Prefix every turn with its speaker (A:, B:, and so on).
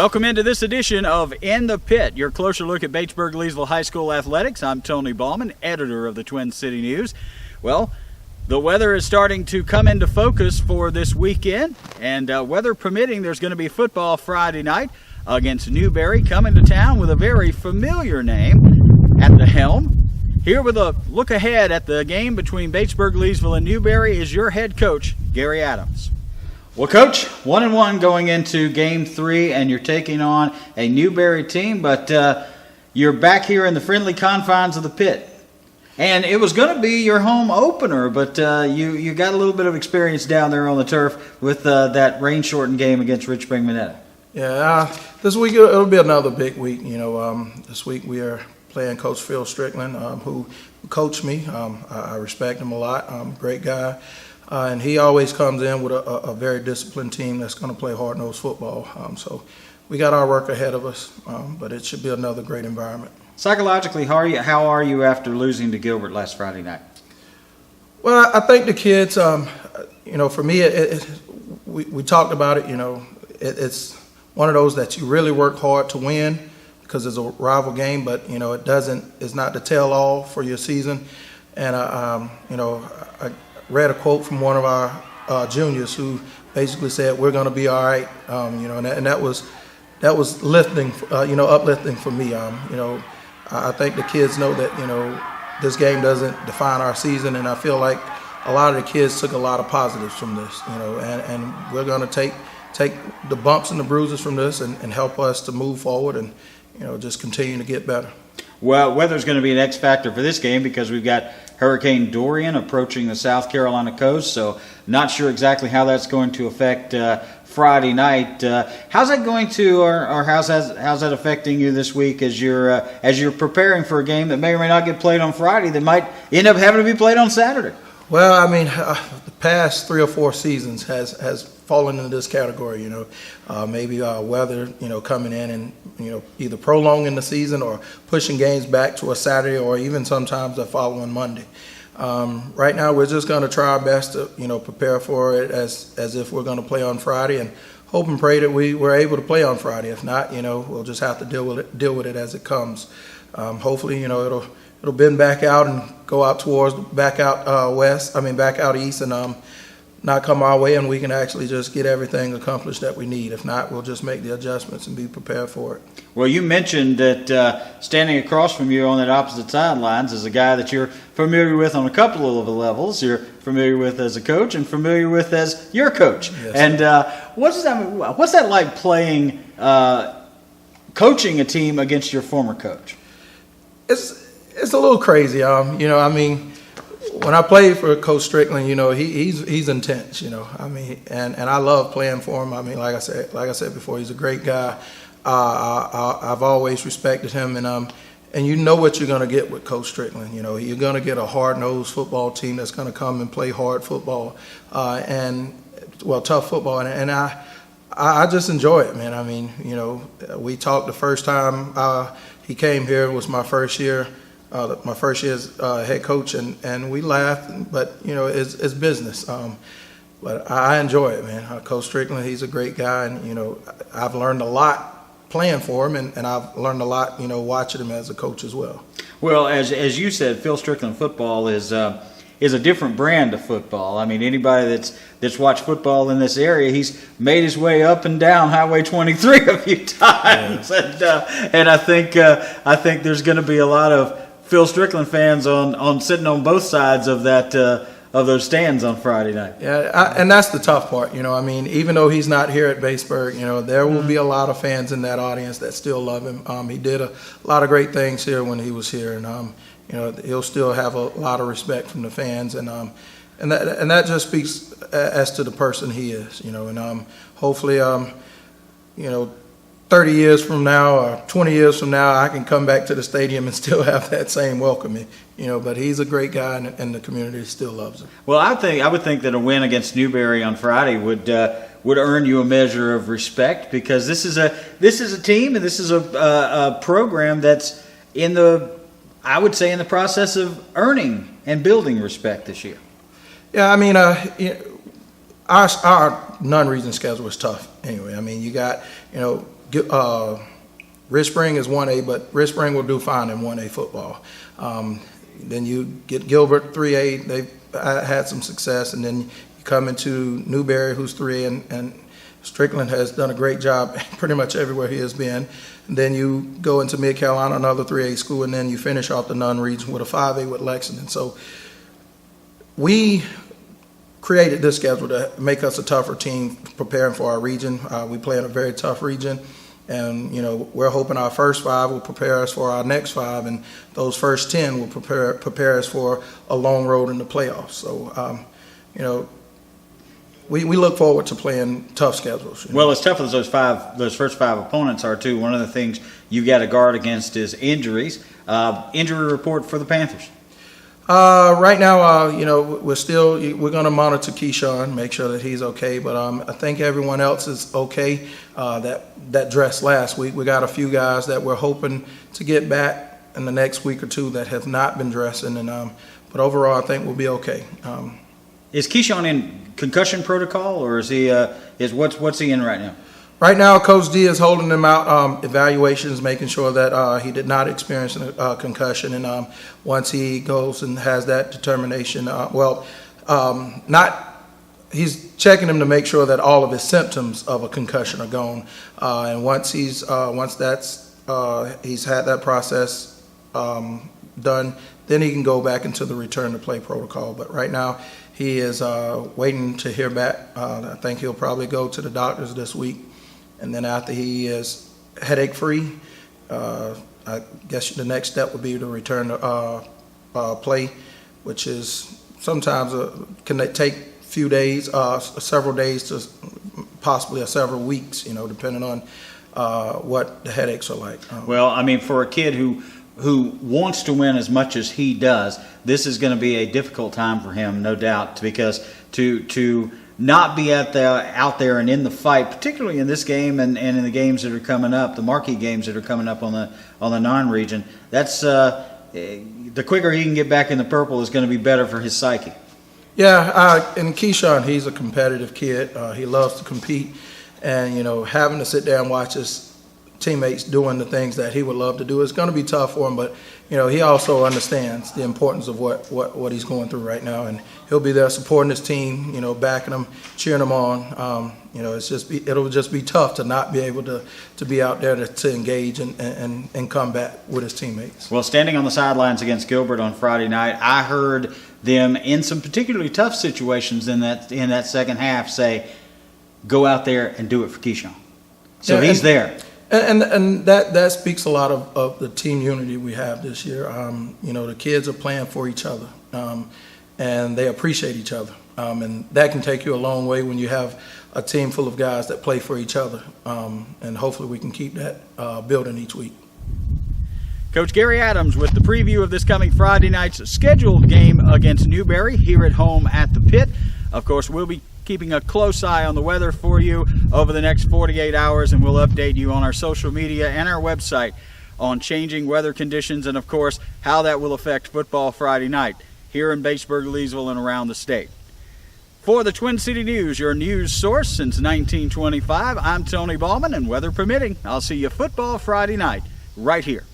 A: Welcome into this edition of In the Pit, your closer look at Batesburg-Leesville High School athletics. I'm Tony Ballman, editor of the Twin City News. Well, the weather is starting to come into focus for this weekend, and weather permitting, there's going to be football Friday night against Newberry, coming to town with a very familiar name at the helm. Here with a look ahead at the game between Batesburg-Leesville and Newberry is your head coach, Gary Adams. Well, Coach, 1-1 going into Game 3, and you're taking on a Newberry team, but you're back here in the friendly confines of the pit. And it was going to be your home opener, but you got a little bit of experience down there on the turf with that rain-shortened game against Richmond-Minetta.
B: Yeah, this week it'll be another big week. This week we are playing Coach Phil Strickland, who coached me. I respect him a lot. Great guy. And he always comes in with a very disciplined team that's going to play hard-nosed football. So we got our work ahead of us, but it should be another great environment.
A: Psychologically, how are you after losing to Gilbert last Friday night?
B: Well, I think the kids, for me, we talked about it. It's one of those that you really work hard to win because it's a rival game, but it's not the tell-all for your season. And I read a quote from one of our juniors who basically said, "We're going to be all right," and that was uplifting for me. I think the kids know that this game doesn't define our season, and I feel like a lot of the kids took a lot of positives from this, and we're going to take the bumps and the bruises from this and help us to move forward and just continue to get better.
A: Well, weather's going to be an X factor for this game because we've got Hurricane Dorian approaching the South Carolina coast, so not sure exactly how that's going to affect Friday night. How's that going to, or how's that affecting you this week as you're preparing for a game that may or may not get played on Friday that might end up having to be played on Saturday?
B: Well, the past 3 or 4 seasons has fallen into this category. Maybe weather, coming in and either prolonging the season or pushing games back to a Saturday or even sometimes the following Monday. Right now, we're just going to try our best to prepare for it as if we're going to play on Friday, and hope and pray that we're able to play on Friday. If not, we'll just have to deal with it as it comes. Hopefully, it'll bend back out and go out back out east, and not come our way, and we can actually just get everything accomplished that we need. If not, we'll just make the adjustments and be prepared for it.
A: Well, you mentioned that standing across from you on that opposite sidelines is a guy that you're familiar with on a couple of levels. You're familiar with as a coach and familiar with as your coach.
B: Yes.
A: And what's that like playing, coaching a team against your former coach?
B: It's a little crazy. When I played for Coach Strickland, he's intense. And I love playing for him. Like I said before, he's a great guy. I've always respected him, and you know what you're going to get with Coach Strickland. You're going to get a hard-nosed football team that's going to come and play hard football, tough football, and I just enjoy it, man. We talked the first time he came here. It was my first year. My first year as head coach, and we laughed, but it's business. But I enjoy it, man. Coach Strickland, he's a great guy, and I've learned a lot playing for him, and I've learned a lot, watching him as a coach as well.
A: Well, as you said, Phil Strickland football is a different brand of football. Anybody that's watched football in this area, he's made his way up and down Highway 23 a few times, yeah. And I think there's going to be a lot of Phil Strickland fans on sitting on both sides of that of those stands on Friday night.
B: Yeah, and that's the tough part. Even though he's not here at Batesburg, there will be a lot of fans in that audience that still love him. He did a lot of great things here when he was here, and he'll still have a lot of respect from the fans, and that just speaks as to the person he is. And hopefully, 30 years from now or 20 years from now, I can come back to the stadium and still have that same welcoming. But he's a great guy, and the community still loves him.
A: Well, I would think that a win against Newberry on Friday would earn you a measure of respect, because this is a team and this is a program that's in the process of earning and building respect this year.
B: Yeah, our non-region schedule was tough anyway. You got, Rich Spring is 1A, but Rich Spring will do fine in 1A football. Then you get Gilbert 3A. They've had some success, and then you come into Newberry, who's 3A, and Strickland has done a great job pretty much everywhere he has been. And then you go into Mid Carolina, another 3A school, and then you finish off the non-region with a 5A with Lexington. So we created this schedule to make us a tougher team preparing for our region. We play in a very tough region, and we're hoping our first 5 will prepare us for our next 5, and those first 10 will prepare us for a long road in the playoffs. So we look forward to playing tough schedules.
A: Well, as tough as those first 5 opponents are too, one of the things you got to guard against is injuries. Injury report for the Panthers.
B: Right now, we're going to monitor Keyshawn, make sure that he's okay. But I think everyone else is okay. That dressed last week, we got a few guys that we're hoping to get back in the next week or 2 that have not been dressing. But overall, I think we'll be okay.
A: Is Keyshawn in concussion protocol, or is he? What's he in right now?
B: Right now, Coach D is holding him out, evaluations, making sure that he did not experience a concussion. And once he goes and has that determination, he's checking him to make sure that all of his symptoms of a concussion are gone. And once he's had that process done, then he can go back into the return to play protocol. But right now, he is waiting to hear back. I think he'll probably go to the doctors this week. And then after he is headache-free, I guess the next step would be to return to play, which is sometimes can take a few days, several days to possibly several weeks, depending on what the headaches are like.
A: Well, I mean, for a kid who wants to win as much as he does, this is going to be a difficult time for him, no doubt, because to not be out there and in the fight, particularly in this game and in the games that are coming up, the marquee games that are coming up on the non-region, that's the quicker he can get back in the purple is going to be better for his psyche.
B: Yeah, and Keyshawn, he's a competitive kid. He loves to compete, and having to sit there and watch his teammates doing the things that he would love to do is going to be tough for him. But he also understands the importance of what he's going through right now, and he'll be there supporting his team, backing them, cheering them on. It'll just be tough to not be able to be out there to engage and combat with his teammates.
A: Well, standing on the sidelines against Gilbert on Friday night, I heard them in some particularly tough situations in that second half say, "Go out there and do it for Keyshawn." So he's there.
B: And that speaks a lot of the team unity we have this year. The kids are playing for each other, and they appreciate each other. And that can take you a long way when you have a team full of guys that play for each other. And hopefully we can keep that building each week.
A: Coach Gary Adams with the preview of this coming Friday night's scheduled game against Newberry here at home at the Pit. Of course, we'll be keeping a close eye on the weather for you over the next 48 hours, and we'll update you on our social media and our website on changing weather conditions and, of course, how that will affect football Friday night here in Batesburg-Leesville and around the state. For the Twin City News, your news source since 1925, I'm Tony Ballman, and weather permitting, I'll see you football Friday night right here